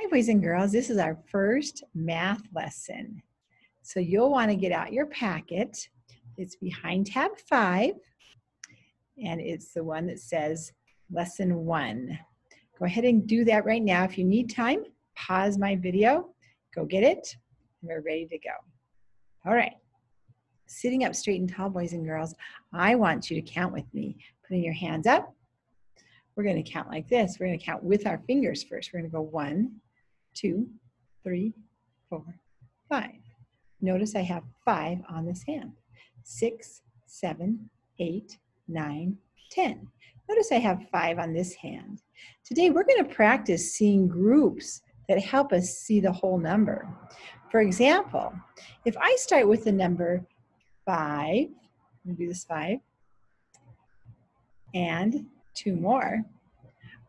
Hi, boys and girls. This is our first math lesson. So you'll want to get out your packet. It's behind tab 5, and it's the one that says Lesson 1. Go ahead and do that right now. If you need time, pause my video, go get it, and we're ready to go. All right. Sitting up straight and tall, boys and girls, I want you to count with me. Putting your hands up. We're going to count like this. We're going to count with our fingers first. We're going to go 1, 2, 3, 4, 5. Notice I have 5 on this hand. 6, 7, 8, 9, 10. Notice I have 5 on this hand. Today we're going to practice seeing groups that help us see the whole number. For example, if I start with the number 5, I'm going to do this 5, and 2 more,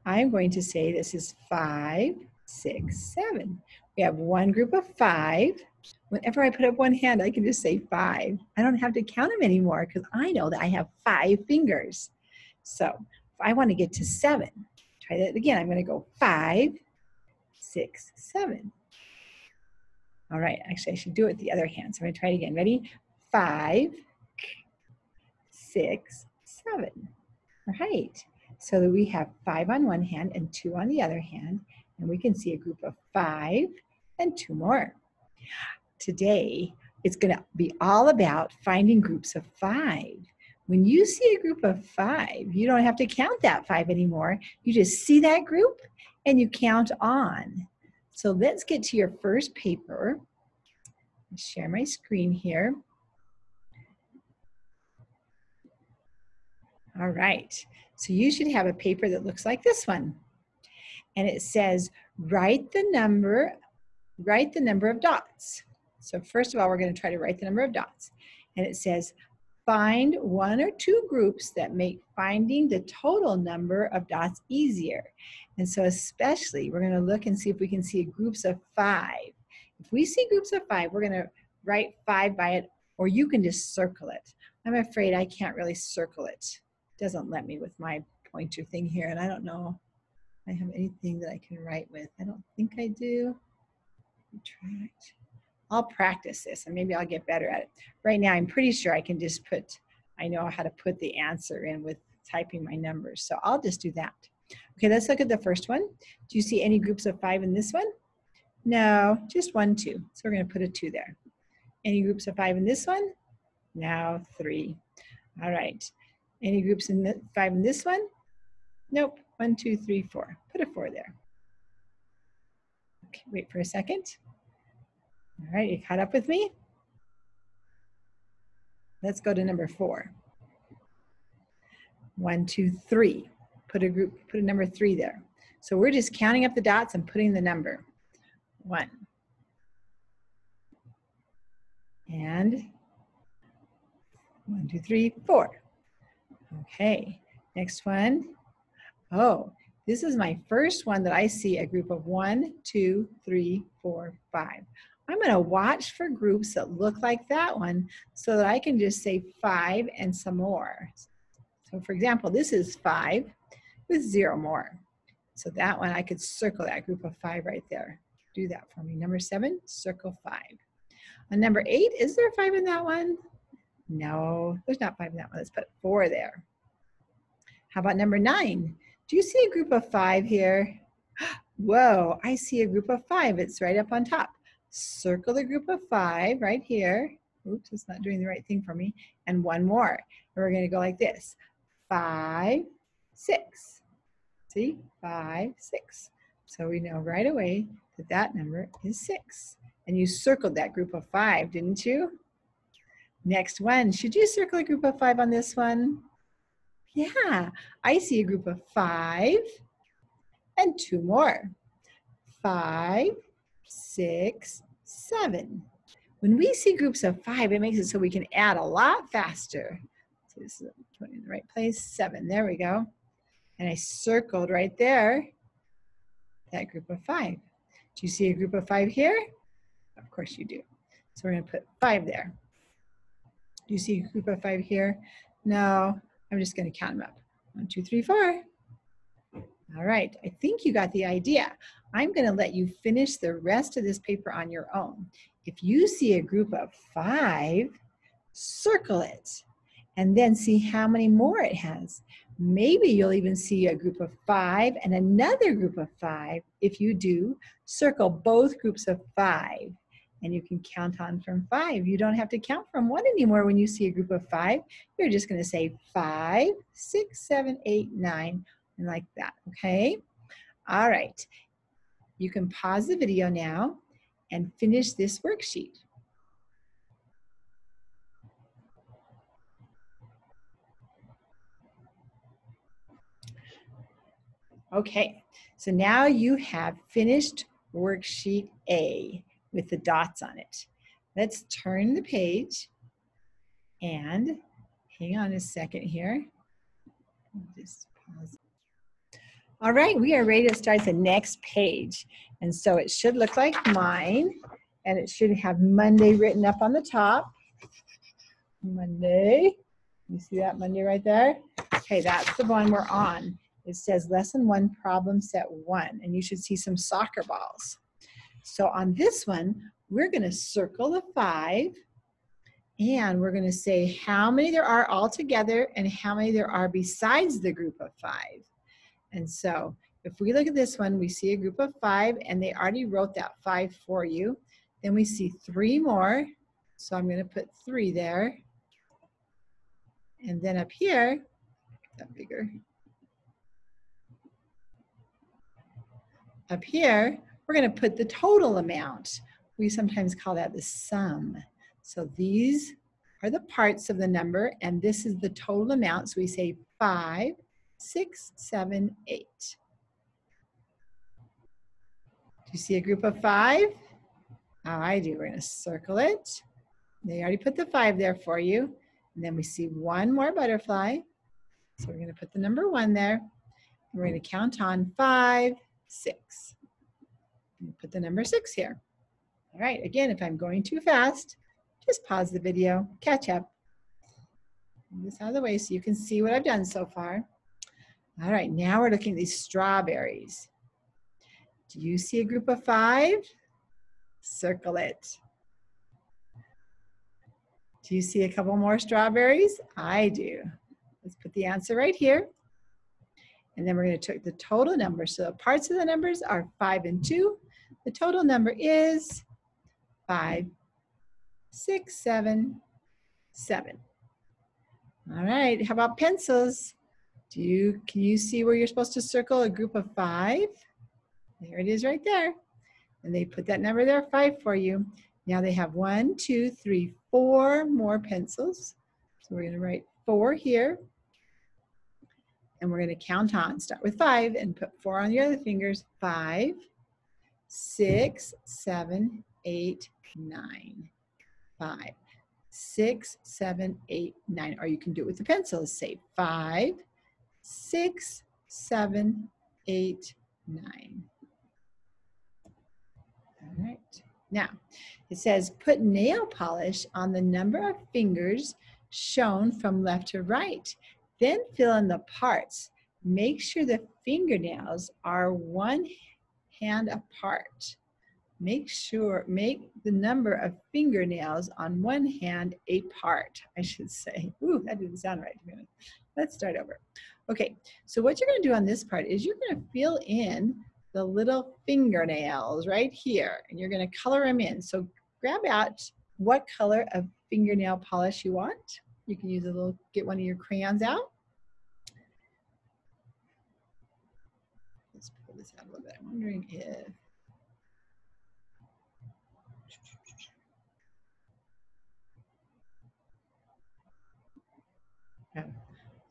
I'm going to say this is 5, 6, 7. We have one group of 5. Whenever I put up one hand, I can just say 5. I don't have to count them anymore because I know that I have 5 fingers. So if I want to get to 7, try that again. I'm going to go 5, 6, 7. All right, actually I should do it with the other hand. So I'm going to try it again. Ready? 5, 6, 7. All right. So that we have 5 on one hand and 2 on the other hand, and we can see a group of 5 and 2 more. Today, it's going to be all about finding groups of 5. When you see a group of 5, you don't have to count that 5 anymore. You just see that group and you count on. So let's get to your first paper. I'll share my screen here. All right. So you should have a paper that looks like this one. And it says, write the number of dots. So first of all, we're going to try to write the number of dots. And it says, find 1 or 2 groups that make finding the total number of dots easier. And so especially, we're going to look and see if we can see groups of 5. If we see groups of 5, we're going to write 5 by it, or you can just circle it. I'm afraid I can't really circle it. Doesn't let me with my pointer thing here, and I don't know if I have anything that I can write with. I don't think I do. I'll practice this and maybe I'll get better at it. Right now I'm pretty sure I can just I know how to put the answer in with typing my numbers, so I'll just do that. Okay, let's look at the first one. Do you see any groups of 5 in this one? No, just 1, 2. So we're going to put a 2 there. Any groups of 5 in this one? No, 3. All right. Any groups in 5 in this one? Nope. 1, 2, 3, 4. Put a 4 there. Okay, wait for a second. All right, you caught up with me? Let's go to number 4. 1, 2, 3. Put a number 3 there. So we're just counting up the dots and putting the number. 1. And 1, 2, 3, 4. Okay, next one. Oh, this is my first one that I see a group of 1, 2, 3, 4, 5. I'm going to watch for groups that look like that one so that I can just say 5 and some more. So for example, this is 5 with 0 more. So that one, I could circle that group of 5 right there. Do that for me. Number 7, circle 5. On number 8, is there a 5 in that one? No, there's not 5 in that one. Let's put 4 there. How about number 9? Do you see a group of 5 here? Whoa, I see a group of 5. It's right up on top. Circle the group of 5 right here. Oops, it's not doing the right thing for me. And 1 more. And we're going to go like this. 5, 6. See? 5, 6. So we know right away that that number is 6. And you circled that group of 5, didn't you? Next one. Should you circle a group of 5 on this one? Yeah, I see a group of 5 and 2 more. 5, 6, 7. When we see groups of 5, it makes it so we can add a lot faster. So this is putting in the right place. 7, there we go. And I circled right there that group of 5. Do you see a group of 5 here? Of course you do. So we're going to put 5 there. Do you see a group of 5 here? No, I'm just going to count them up. 1, 2, 3, 4. All right, I think you got the idea. I'm going to let you finish the rest of this paper on your own. If you see a group of 5, circle it and then see how many more it has. Maybe you'll even see a group of 5 and another group of 5. If you do, circle both groups of 5 and you can count on from 5. You don't have to count from 1 anymore when you see a group of 5. You're just going to say 5, 6, 7, 8, 9, and like that, okay? All right. You can pause the video now and finish this worksheet. Okay, so now you have finished worksheet A with the dots on it. Let's turn the page and hang on a second here. Just pause. All right, we are ready to start the next page. And so it should look like mine, and it should have Monday written up on the top. Monday, you see that Monday right there? Okay, that's the one we're on. It says lesson 1, problem set 1, and you should see some soccer balls. So on this one, we're going to circle the 5, and we're going to say how many there are all together and how many there are besides the group of 5. And so if we look at this one, we see a group of 5, and they already wrote that 5 for you. Then we see 3 more, so I'm going to put 3 there. And then up here, that bigger. Up here, we're going to put the total amount. We sometimes call that the sum. So these are the parts of the number, and this is the total amount. So we say 5, 6, 7, 8. Do you see a group of 5? Oh, I do. We're going to circle it. They already put the 5 there for you. And then we see 1 more butterfly. So we're going to put the number 1 there. And we're going to count on 5, 6. And put the number 6 here. All right, again, if I'm going too fast, just pause the video, catch up. Move this out of the way so you can see what I've done so far. All right, now we're looking at these strawberries. Do you see a group of 5? Circle it. Do you see a couple more strawberries? I do. Let's put the answer right here. And then we're going to take the total number. So the parts of the numbers are 5 and 2. The total number is 5, 6, 7, 7. All right, how about pencils? Can you see where you're supposed to circle a group of 5? There it is right there. And they put that number there, 5 for you. Now they have 1, 2, 3, 4 more pencils. So we're going to write 4 here. And we're going to count on. Start with 5 and put 4 on the other fingers. 5, 6, 7, 8, 9. 5, 6, 7, 8, 9. Or you can do it with the pencils. Say 5, 6, 7, 8, 9. All right. Now, it says put nail polish on the number of fingers shown from left to right. Then fill in the parts. Make sure the fingernails are 1 hand apart. Make the number of fingernails on 1 hand apart, I should say. Ooh, that didn't sound right. Let's start over. Okay, so what you're going to do on this part is you're going to fill in the little fingernails right here, and you're going to color them in. So grab out what color of fingernail polish you want. You can use get one of your crayons out. Let's pull this out a little bit. I'm wondering if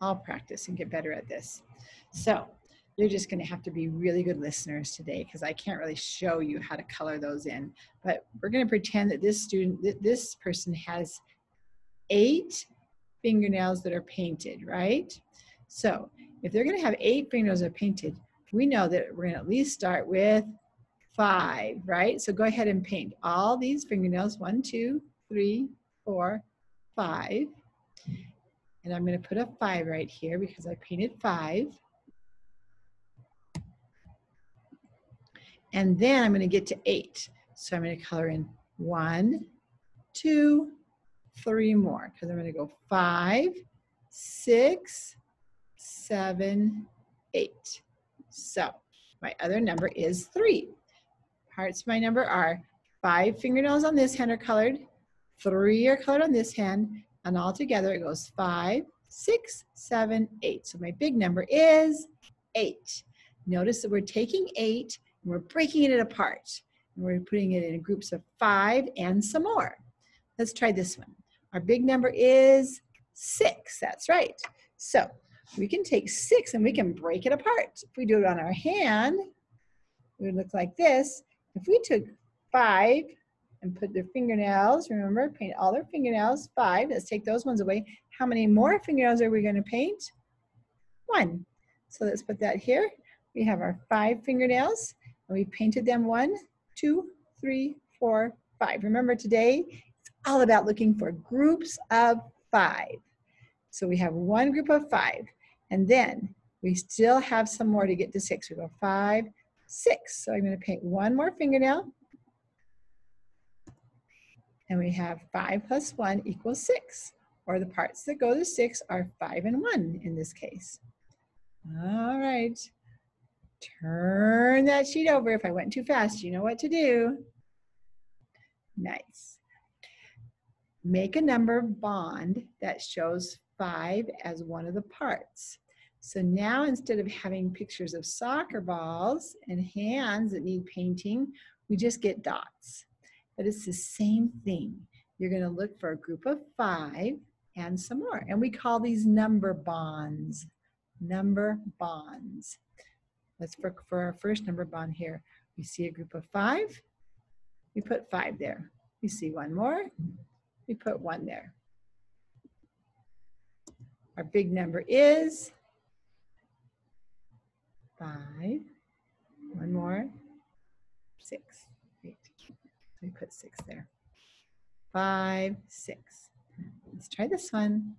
I'll practice and get better at this. So you're just going to have to be really good listeners today because I can't really show you how to color those in. But we're going to pretend that this person has 8 fingernails that are painted, right? So if they're going to have 8 fingernails that are painted, we know that we're going to at least start with 5, right? So go ahead and paint all these fingernails, 1, 2, 3, 4, 5. And I'm going to put a 5 right here because I painted 5. And then I'm going to get to 8. So I'm going to color in 1, 2, 3 more, because I'm going to go 5, 6, 7, 8. So my other number is 3. Parts of my number are 5 fingernails on this hand are colored, 3 are colored on this hand, and all together it goes 5, 6, 7, 8. So my big number is 8. Notice that we're taking 8 and we're breaking it apart. And we're putting it in groups of 5 and some more. Let's try this one. Our big number is 6. That's right. So we can take 6 and we can break it apart. If we do it on our hand, it would look like this. If we took 5 and put their fingernails, remember, paint all their fingernails, 5. Let's take those ones away. How many more fingernails are we going to paint? 1. So let's put that here. We have our 5 fingernails, and we painted them 1, 2, 3, 4, 5. Remember today, it's all about looking for groups of 5. So we have one group of 5, and then we still have some more to get to 6. We go 5, 6. So I'm going to paint one more fingernail, and we have 5 plus 1 equals 6, or the parts that go to 6 are 5 and 1 in this case. All right, turn that sheet over. If I went too fast, you know what to do. Nice. Make a number bond that shows 5 as one of the parts. So now instead of having pictures of soccer balls and hands that need painting, we just get dots. But it's the same thing. You're going to look for a group of 5 and some more. And we call these number bonds. Number bonds. Let's look for our first number bond here. We see a group of 5. We put 5 there. We see one more. We put 1 there. Our big number is 5. One more. 6. 8. We put 6 there. 5, 6. Let's try this one.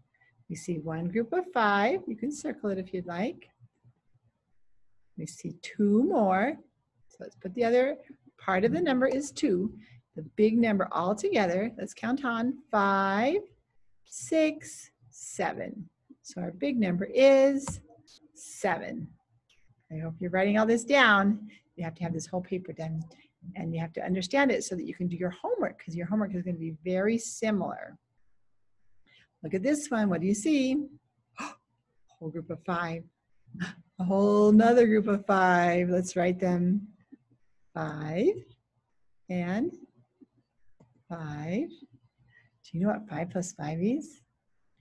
We see one group of 5. You can circle it if you'd like. We see 2 more. So let's put the other part of the number is 2. The big number all together, let's count on 5, 6, 7. So our big number is 7. I hope you're writing all this down. You have to have this whole paper done, and you have to understand it so that you can do your homework, because your homework is going to be very similar. Look at this one. What do you see? A whole group of 5. A whole nother group of 5. Let's write them. 5 and 5. Do you know what 5 plus 5 is?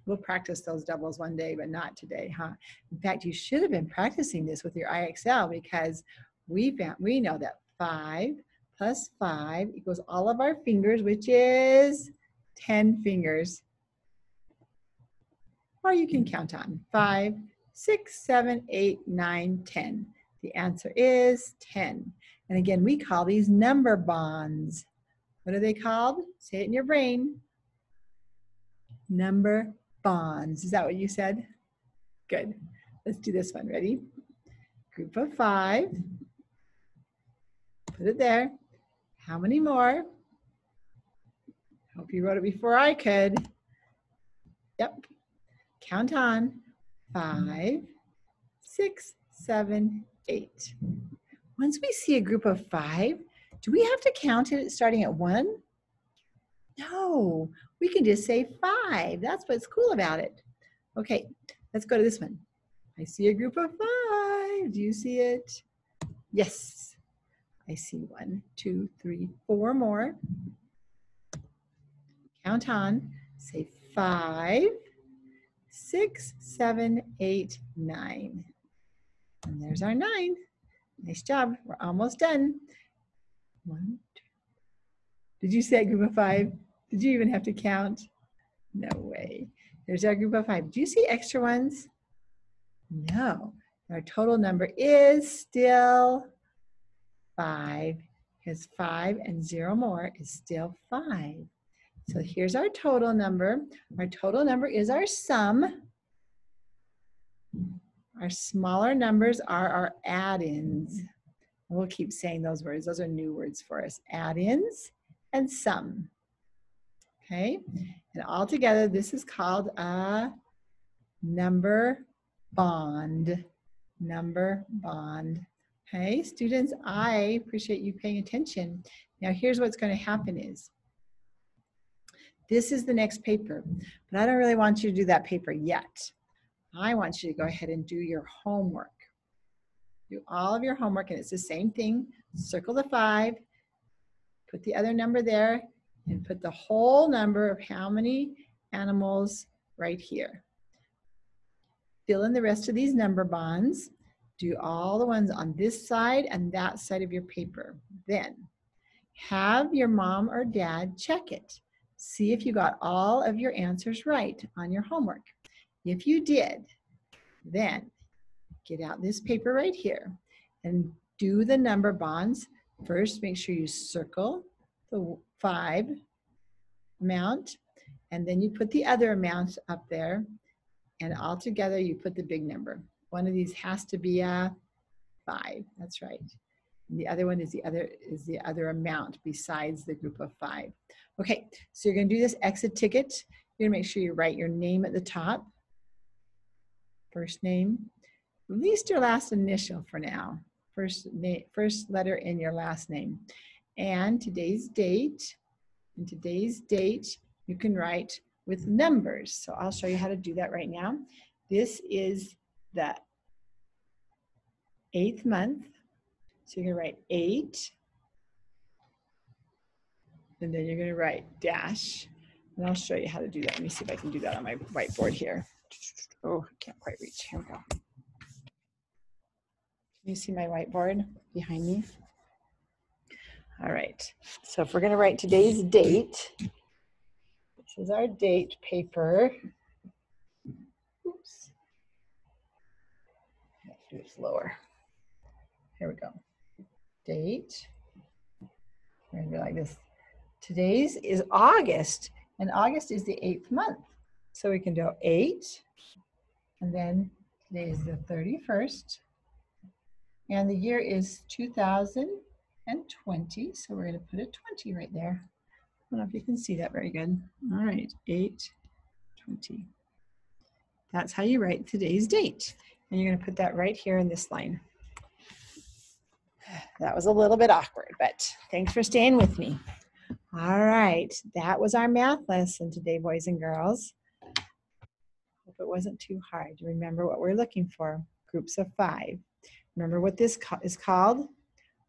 We'll practice those doubles one day, but not today, huh? In fact, you should have been practicing this with your IXL, because we know that 5 plus 5 equals all of our fingers, which is 10 fingers. Or you can count on 5, 6, 7, 8, 9, 10. The answer is 10. And again, we call these number bonds. What are they called? Say it in your brain. Number bonds. Is that what you said? Good. Let's do this one. Ready? Group of 5. Put it there. How many more? Hope you wrote it before I could. Yep. Count on. 5, 6, 7, 8. Once we see a group of 5, do we have to count it starting at 1? No, we can just say 5. That's what's cool about it. Okay, let's go to this one. I see a group of 5. Do you see it? Yes. I see 1, 2, 3, 4 more. Count on. Say 5, 6, 7, 8, 9. And there's our 9. Nice job. We're almost done. 1, 2. Did you say a group of 5? Did you even have to count? No way. There's our group of 5. Do you see extra ones? No. Our total number is still 5, because 5 and 0 more is still 5. So here's our total number. Our total number is our sum. Our smaller numbers are our add-ins. We'll keep saying those words. Those are new words for us. Add-ins and sum. Okay, and all together, this is called a number bond. Number bond. Okay, students, I appreciate you paying attention. Now, here's what's going to happen is, this is the next paper, but I don't really want you to do that paper yet. I want you to go ahead and do your homework. Do all of your homework, and it's the same thing. Circle the 5, put the other number there, and put the whole number of how many animals right here. Fill in the rest of these number bonds. Do all the ones on this side and that side of your paper. Then have your mom or dad check it. See if you got all of your answers right on your homework. If you did, then get out this paper right here and do the number bonds. First, make sure you circle the 5 amount, and then you put the other amount up there, and all together you put the big number. One of these has to be a 5. That's right. And the other one is the other amount besides the group of 5. Okay, so you're going to do this exit ticket. You're going to make sure you write your name at the top. First name, at least your last initial for now. First letter in your last name. And today's date. And today's date you can write with numbers. So I'll show you how to do that right now. This is the 8th month. So you're going to write 8. And then you're going to write dash. And I'll show you how to do that. Let me see if I can do that on my whiteboard here. Oh, I can't quite reach. Here we go. Can you see my whiteboard behind me? All right. So if we're going to write today's date, this is our date paper. Oops. I have to do it slower. Here we go. Date. We're going to be like this. Today's is August, and August is the 8th month. So we can do 8, and then today is the 31st, and the year is 2020, so we're going to put a 20 right there. I don't know if you can see that very good. All right, 8/20. That's how you write today's date, and you're going to put that right here in this line. That was a little bit awkward, but thanks for staying with me. All right, that was our math lesson today, boys and girls. Hope it wasn't too hard. Remember what we're looking for, groups of 5. Remember what this is called?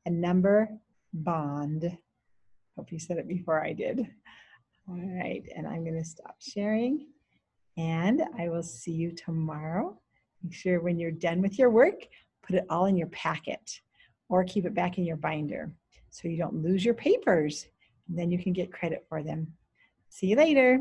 A number bond. Hope you said it before I did. All right, and I'm going to stop sharing, and I will see you tomorrow. Make sure when you're done with your work, put it all in your packet or keep it back in your binder so you don't lose your papers, and then you can get credit for them. See you later.